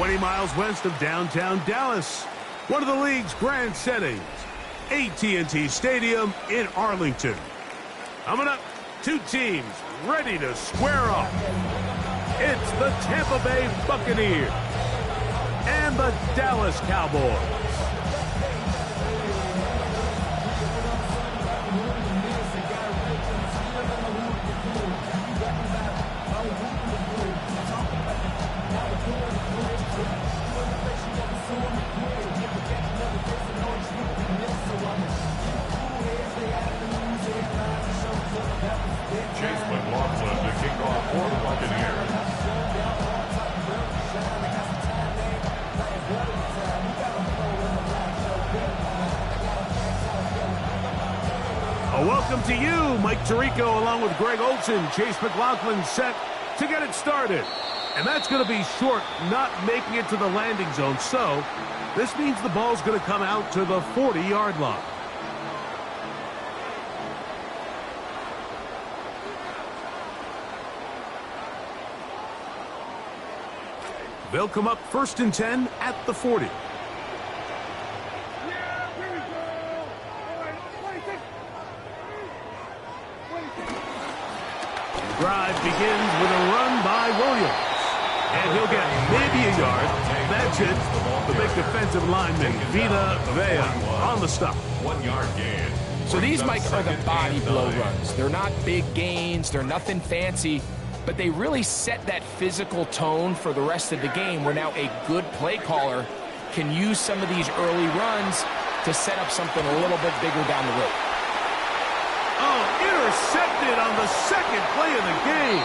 20 miles west of downtown Dallas. One of the league's grand settings, AT&T Stadium in Arlington. Coming up, two teams ready to square off. It's the Tampa Bay Buccaneers and the Dallas Cowboys. Welcome to you, Mike Tirico, along with Greg Olson. Chase McLaughlin set to get it started. And that's going to be short, not making it to the landing zone. So this means the ball's going to come out to the 40-yard line. They'll come up 1st and 10 at the 40. Drive begins with a run by Williams. And he'll get maybe a yard. That's it. The big defensive lineman, Vita Vea, on the stop. 1 yard gain. So these, Mike, are the body blow runs. They're not big gains. They're nothing fancy. But they really set that physical tone for the rest of the game where now a good play caller can use some of these early runs to set up something a little bit bigger down the road. Oh, intercepted on the second play of the game.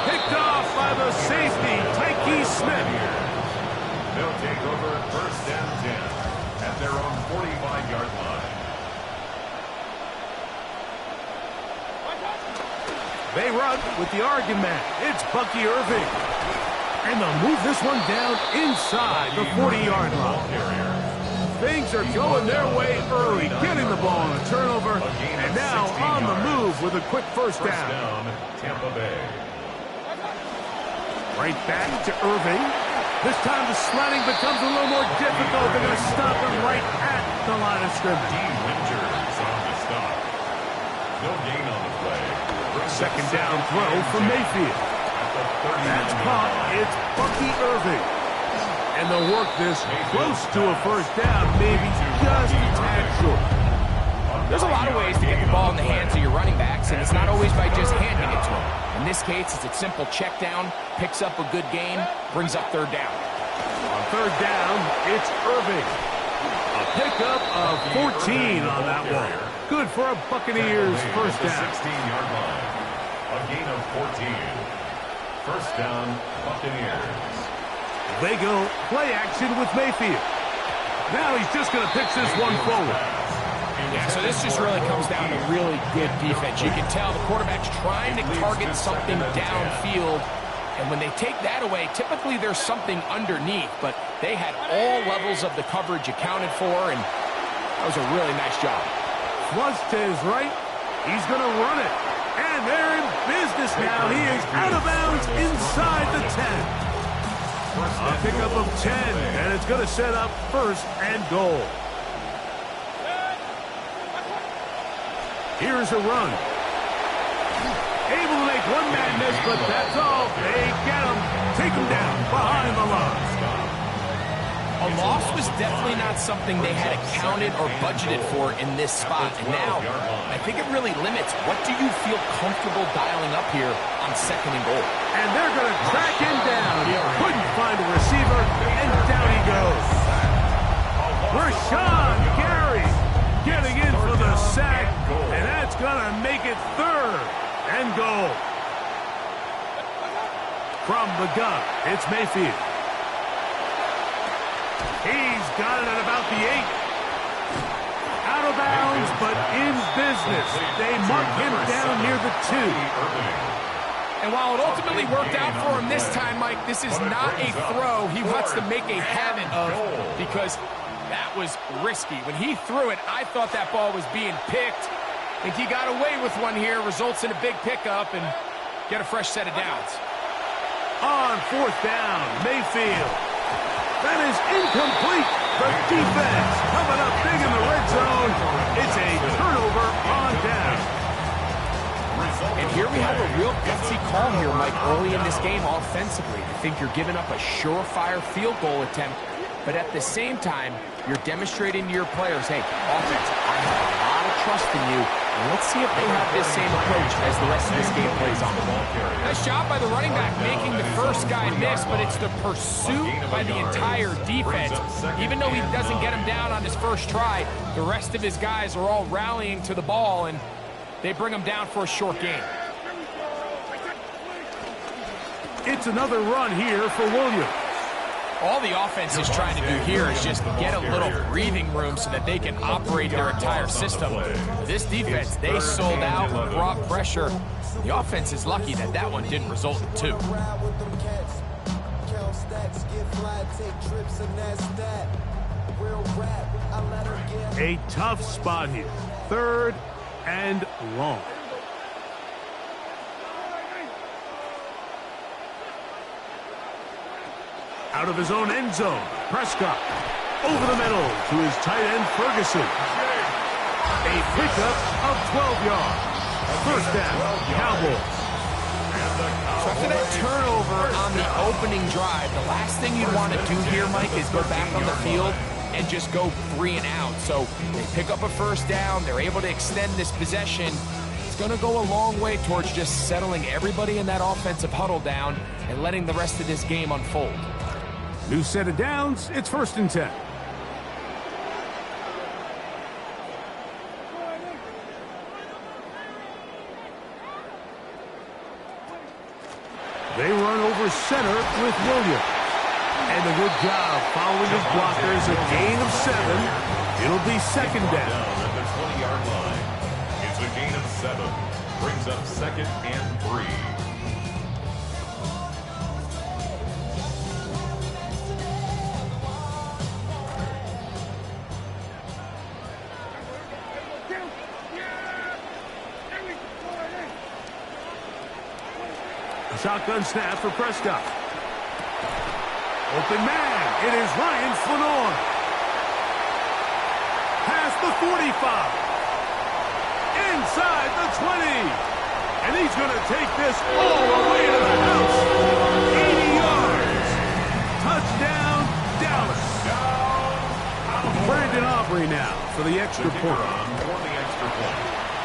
Picked off by the safety, Tyke Smith. They'll take over 1st and 10 at their own 45-yard line. They run with the argument. It's Bucky Irving. And they'll move this one down inside the 40-yard line. Things are going their way early, getting the ball on a turnover, and now on the move with a quick first down. Tampa Bay. Right back to Irving. This time the sledding becomes a little more difficult. They're going to stop him right at the line of scrimmage. Dean Winters on the stop. No gain on the play. Second down throw for Mayfield. That's caught. It's Bucky Irving. And they'll work this close to a first down, maybe just a tad short. There's a lot of ways to get the ball in the hands of your running backs, and it's not always by just handing it to them. In this case, it's a simple check down, picks up a good gain, brings up 3rd down. On 3rd down, it's Irving. A pickup of 14 on that one. Good for a Buccaneers first down. 16-yard line. A gain of 14. First down, Buccaneers. They go play action with Mayfield. Now he's just going to pitch this one forward. Yeah, so this just really comes down to really good defense. You can tell the quarterback's trying to target something downfield, and when they take that away, typically there's something underneath, but they had all levels of the coverage accounted for, and that was a really nice job. Flush to his right. He's going to run it. And they're in business now. He is out of bounds inside the 10. A pickup of 10, and it's going to set up 1st and goal. Here's a run. Able to make one man miss, but that's all. They get him, take him down behind the line. A loss was definitely not something they had accounted or budgeted for in this spot. And now, I think it really limits what do you feel comfortable dialing up here on 2nd and goal. And they're going to track him down. Couldn't find a receiver, and down he goes. Rashawn Gary getting in for the sack, and that's going to make it 3rd and goal. From the gun, it's Mayfield. He's got it at about the 8. Out of bounds, but in business. They mark him down near the 2. And while it ultimately worked out for him this time, Mike, this is not a throw he wants to make a habit of because that was risky. When he threw it, I thought that ball was being picked. I think he got away with one here, results in a big pickup and get a fresh set of downs. On 4th down, Mayfield That is incomplete. The defense coming up big in the red zone. It's a turnover on down. And here we have a real gutsy call here, Mike, early in this game offensively. I think you're giving up a surefire field goal attempt, but at the same time, you're demonstrating to your players, hey, offense, I have a lot of trust in you, and let's see if they have this same approach as the rest of this game plays on. Nice job by the running back making the first guy miss, but it's the pursuit by the entire defense. Even though he doesn't get him down on his first try, the rest of his guys are all rallying to the ball, and they bring him down for a short gain. It's another run here for Williams. All the offense is trying to do here is just get a little breathing room so that they can operate their entire system. This defense, they sold out, brought pressure. The offense is lucky that that one didn't result in two. A tough spot here. 3rd and long. Out of his own end zone, Prescott over the middle to his tight end Ferguson. A pickup of 12 yards. First down, Cowboys. So after that turnover on the opening drive, the last thing you'd want to do here, Mike, is go back on the field and just go 3 and out. So they pick up a first down. They're able to extend this possession. It's going to go a long way towards just settling everybody in that offensive huddle down and letting the rest of this game unfold. New set of downs. It's 1st and 10. They run over center with Williams. And a good job following his blockers. A gain of 7. It'll be 2nd down. At the 20-yard line. It's a gain of 7. Brings up 2nd and 3. Shotgun snap for Prescott. Open man. It is Ryan Flanor. Past the 45. Inside the 20. And he's going to take this all the way to the house. 80 yards. Touchdown, Dallas. Brandon Aubrey now for the extra point.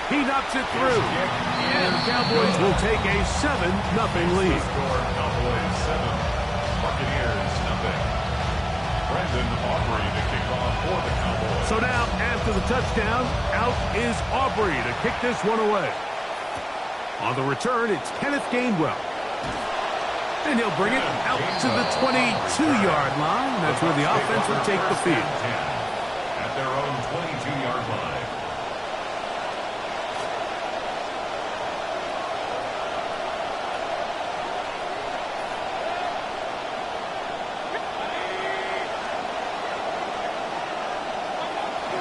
He knocks it through. And the Cowboys will take a 7-0 lead. Cowboys 7, Buccaneers 0. Brandon Aubrey to kick off for the Cowboys. So now, after the touchdown, out is Aubrey to kick this one away. On the return, it's Kenneth Gainwell. And he'll bring it out to the 22-yard line. That's where the offense will take the field. At their own 22-yard line.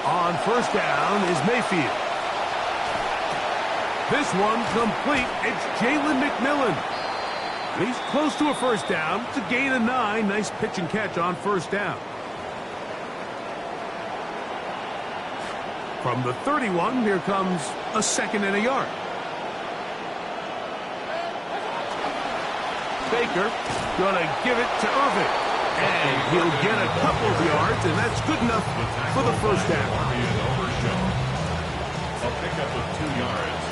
On first down is Mayfield. This one complete. It's Jalen McMillan. He's close to a first down. It's a gain of 9. Nice pitch and catch on first down. From the 31, here comes a 2nd and a yard. Baker gonna give it to Irvin. And he'll get a couple of yards, and that's good enough for the first down. A pickup of 2 yards.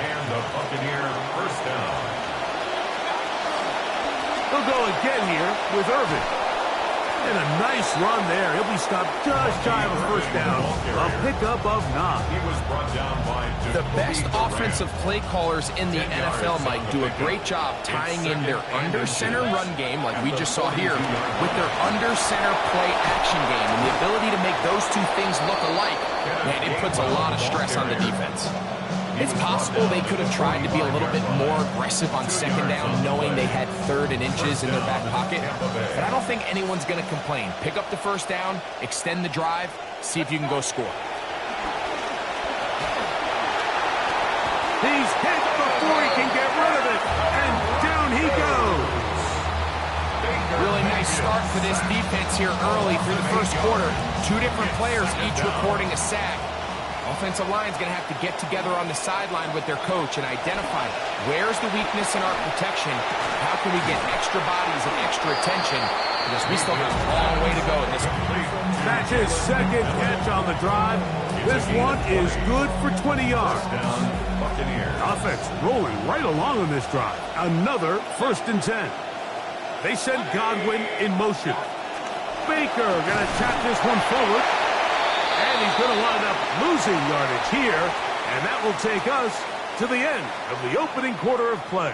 And the Buccaneer first down. He'll go again here with Irvin. And a nice run there. He'll be stopped just shy of a first down. A pickup of 9. He was brought down by The best offensive play callers in the NFL, Mike, do a great job tying in their under-center run game, like we just saw here, with their under-center play action game. And the ability to make those two things look alike, man, it puts a lot of stress on the defense. It's possible they could have tried to be a little bit more aggressive on 2nd down, knowing they had 3rd and inches in their back pocket. But I don't think anyone's going to complain. Pick up the first down, extend the drive, see if you can go score. He's hit before he can get rid of it. And down he goes. Really nice start for this defense here early through the first quarter. Two different players each recording a sack. Offensive line's going to have to get together on the sideline with their coach and identify where's the weakness in our protection, how can we get extra bodies and extra attention, because we still have a long way to go in this one. That's his second catch on the drive. This one is good for 20 yards. Offense rolling right along on this drive. Another 1st and 10. They send Godwin in motion. Baker going to tap this one forward. And he's going to wind up losing yardage here. And that will take us to the end of the opening quarter of play.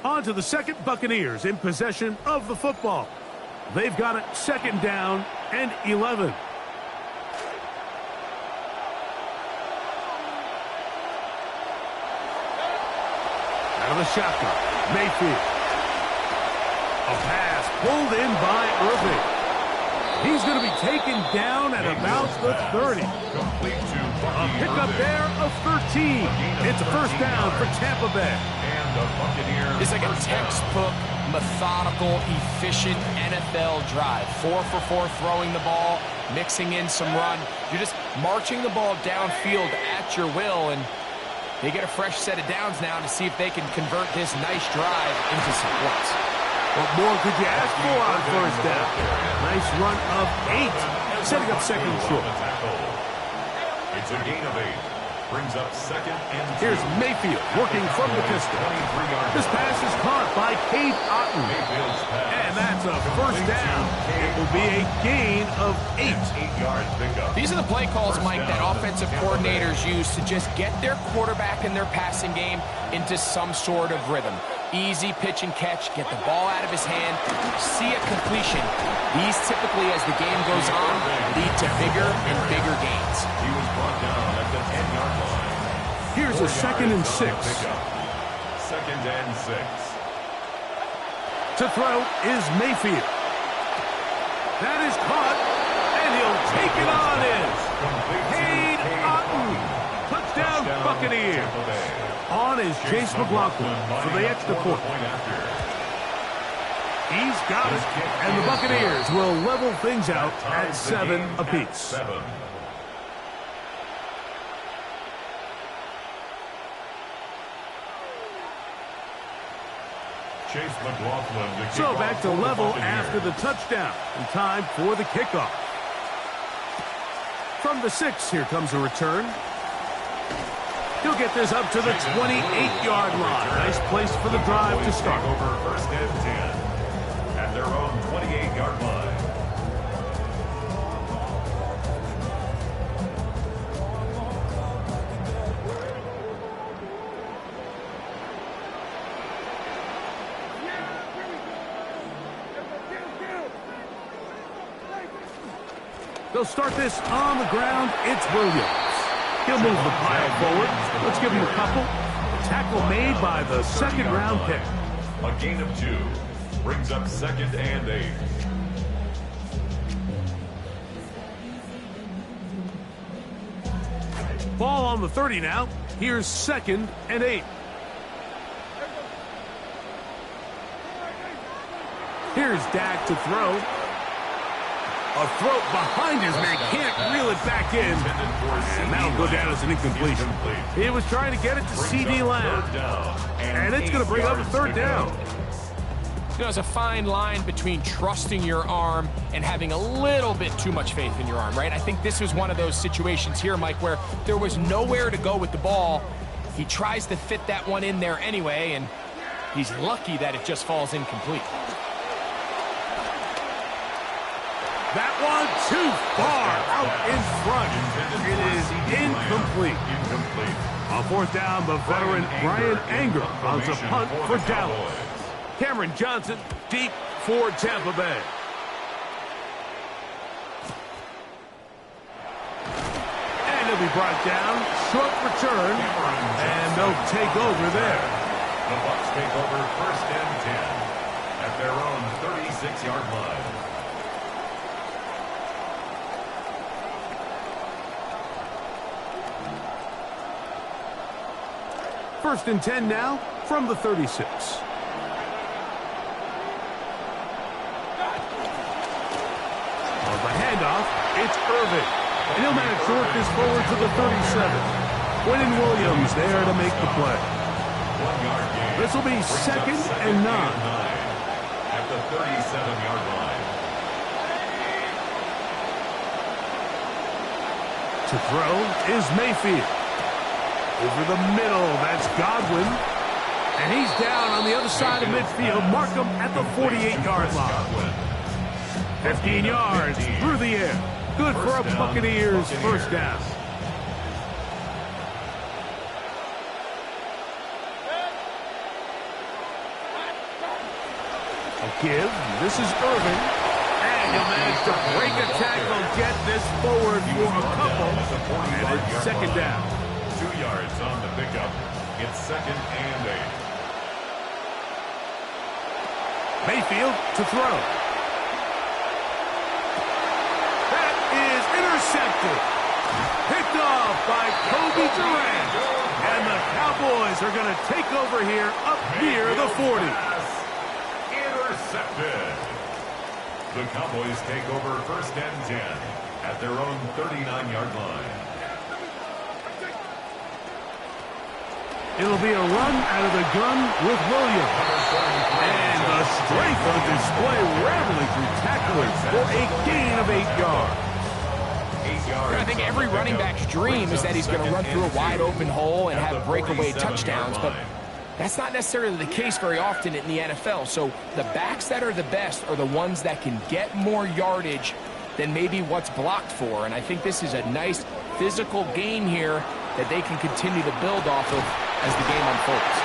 On to the second. Buccaneers in possession of the football. They've got it 2nd down and 11. Out of the shotgun, Mayfield. A pass pulled in by Irving. He's going to be taken down at about the 30. A pickup there of 13. It's a 1st down for Tampa Bay. It's like a textbook, methodical, efficient NFL drive. 4 for 4 throwing the ball, mixing in some run. You're just marching the ball downfield at your will, and they get a fresh set of downs now to see if they can convert this nice drive into some points. What more could you ask for on 1st down? Nice run of 8, setting up 2nd and short. It's a gain of 8. Brings up 2nd and 2. Here's Mayfield working from the pistol. This pass is caught by Cade Otton. And that's a 1st down. It will be a gain of 8. These are the play calls, Mike, that offensive coordinators use to just get their quarterback and their passing game into some sort of rhythm. Easy pitch and catch, get the ball out of his hand, see a completion. These typically, as the game goes on, lead to bigger and bigger gains. He was brought down at the 10-yard line. Here's a 2nd and 6. 2nd and 6. To throw is Mayfield. That is caught, and he'll take it on in. Cade Otton. Touchdown, Buccaneers. On is Chase McLaughlin for the extra point. He's got it, and the Buccaneers will level things out at 7 apiece. So back to level after the touchdown, and time for the kickoff. From the 6, here comes a return. He'll get this up to the 28-yard line. Nice place for the drive to start. Over 1st and 10 at their own 28-yard line. They'll start this on the ground. It's Williams. He'll move the pile forward. Let's give him a couple. A tackle made by the 2nd-round pick. A gain of 2. Brings up 2nd and 8. Ball on the 30 now. Here's 2nd and 8. Here's Dak to throw. A throw behind his man, can't reel it back in. And that'll go down as an incompletion. He was trying to get it to C.D. Lamb. And it's going to bring up a 3rd down. You know, there's a fine line between trusting your arm and having a little bit too much faith in your arm, right? I think this was one of those situations here, Mike, where there was nowhere to go with the ball. He tries to fit that one in there anyway, and he's lucky that it just falls incomplete. That one too far out in front. It is incomplete. On 4th down, the veteran Brian Anger on the punt for Dallas. Cameron Johnson deep for Tampa Bay. And he'll be brought down. Short return. And they'll take over there. The Bucs take over 1st and 10 at their own 36-yard line. First and 10 now from the 36. it's Irving. And he'll manage to work this forward to the 37. Quentin Williams there to make the play. 1 yard gain. This will be second and 9. At the 37-yard line. To throw is Mayfield. Over the middle, that's Godwin. And he's down on the other side of midfield. Mark him at the 48-yard line. 15 yards through the air. Good for a Buccaneers first down. A give. This is Irving. And he'll manage to break a tackle, get this forward for a couple. And it's second down. 2 yards on the pickup. It's second and 8. Mayfield to throw. That is intercepted. Picked off by Kobe Durant. And the Cowboys are going to take over here up near the 40. Intercepted. The Cowboys take over first and 10 at their own 39-yard line. It'll be a run out of the gun with Williams. And the strength on display, rattling through tacklers for a gain of 8 yards. 8 yards. I think every running back's dream is that he's going to run through a wide open hole and have breakaway touchdowns, but that's not necessarily the case very often in the NFL. So the backs that are the best are the ones that can get more yardage than maybe what's blocked for. And I think this is a nice physical game here that they can continue to build off of as the game unfolds.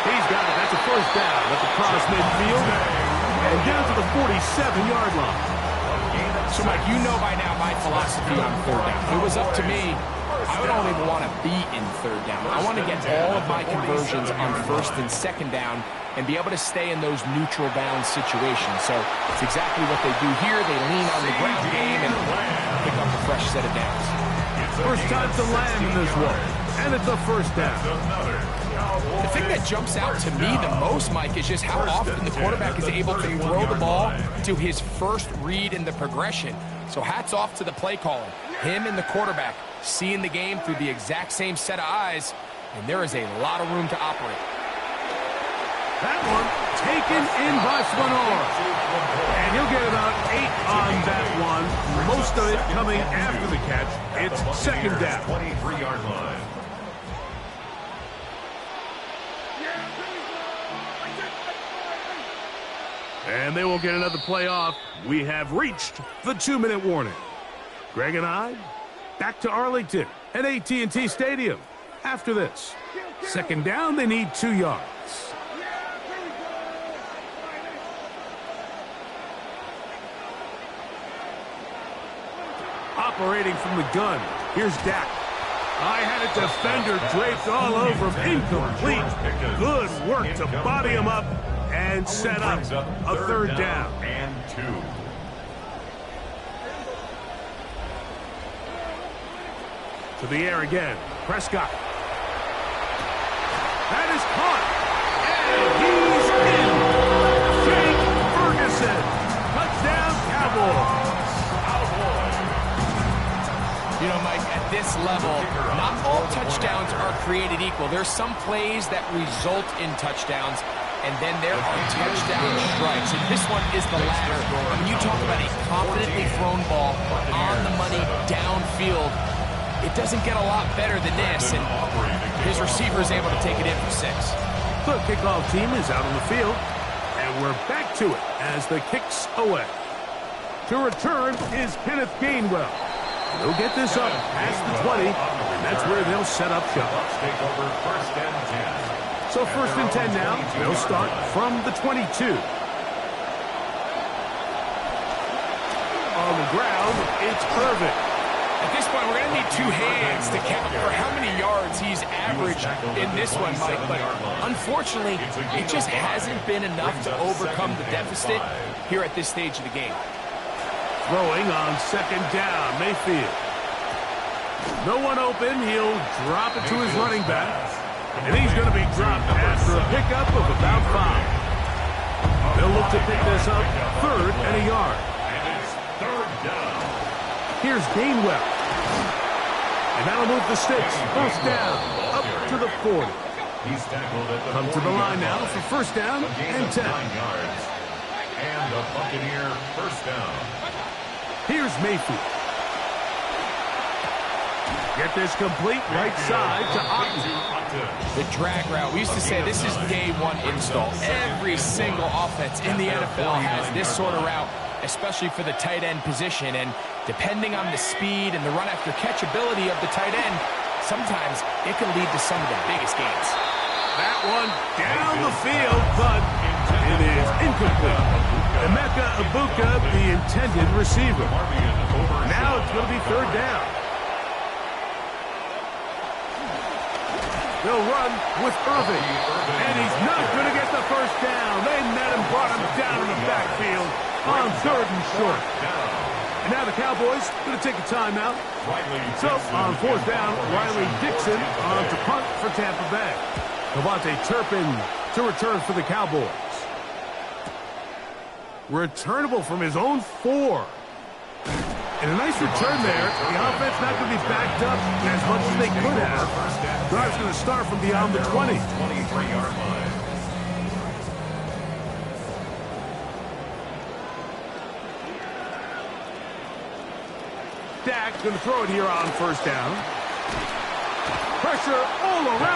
He's got it. That's a first down at the cross midfield. And down to the 47-yard line. So, Mike, you know by now my philosophy on third down. If it was up to me, I would only want to be in third down. I want to get all of my conversions on first and second down and be able to stay in those neutral down situations. So it's exactly what they do here. They lean on the ground game and pick up a fresh set of downs. First time to land in this one. And it's a first down. The thing that jumps out to me the most, Mike, is just how often the quarterback is able to throw the ball to his first read in the progression. So hats off to the play caller. Him and the quarterback seeing the game through the exact same set of eyes, and there is a lot of room to operate. That one taken in by Swanor. And he'll get about 8 on that one. Most of it coming after the catch. It's second down. 23-yard line. And they will get another play off. We have reached the 2-minute warning. Greg and I, back to Arlington at AT&T Stadium. After this, second down, they need 2 yards. Operating from the gun, here's Dak. I had a defender draped all over him, incomplete. Good work to body him up and set up a third down. And 2. To the air again, Prescott. That is caught. And he's in. Jake Ferguson. Touchdown, Cowboys. You know, Mike, at this level, not all touchdowns are created equal. There's some plays that result in touchdowns, and then there are touchdown strikes. And this one is the latter. When you talk about a confidently thrown ball on the money downfield, it doesn't get a lot better than this, and his receiver is able to take it in for 6. The kickoff team is out on the field, and we're back to it as the kick's away. To return is Kenneth Gainwell. They'll get this up past the 20, and that's where they'll set up shop. Take over first and 10. So first and 10 now. They'll start from the 22. On the ground, it's Irving. At this point, we're going to need 2 hands to count for how many yards he's averaged in this one, Mike. But unfortunately, it just hasn't been enough to overcome the deficit here at this stage of the game. Throwing on second down, Mayfield. No one open. He'll drop it to his running back. And he's going to be dropped after a pickup of about 5. They'll look to pick this up third and a yard. And it's third down. Here's Gainwell. And that'll move the sticks. First down, up to the 40. He's tackled at the Come to the line now for first down and 10. 9 yards. And the Buccaneer first down. Here's Mayfield. Get this complete right side to Otton. The drag route. We used to say this is day one install. Every single offense in the NFL has this sort of route, especially for the tight end position. And depending on the speed and the run after catch ability of the tight end, sometimes it can lead to some of the biggest gains. That one down the field, but it is incomplete. Emeka Ibuka, the intended receiver. Now it's going to be third down. They'll run with Irving, and he's not going to get the first down. They met him, brought him down in the backfield on third and short. And now the Cowboys going to take a timeout. So on fourth down, Riley Dixon on to punt for Tampa Bay. Devontae Turpin to return for the Cowboys. Returnable from his own 4. And a nice return there. The offense not going to be backed up as much as they could have. Drive's going to start from beyond the 20. 23-yard line. Dak going to throw it here on first down. Pressure all around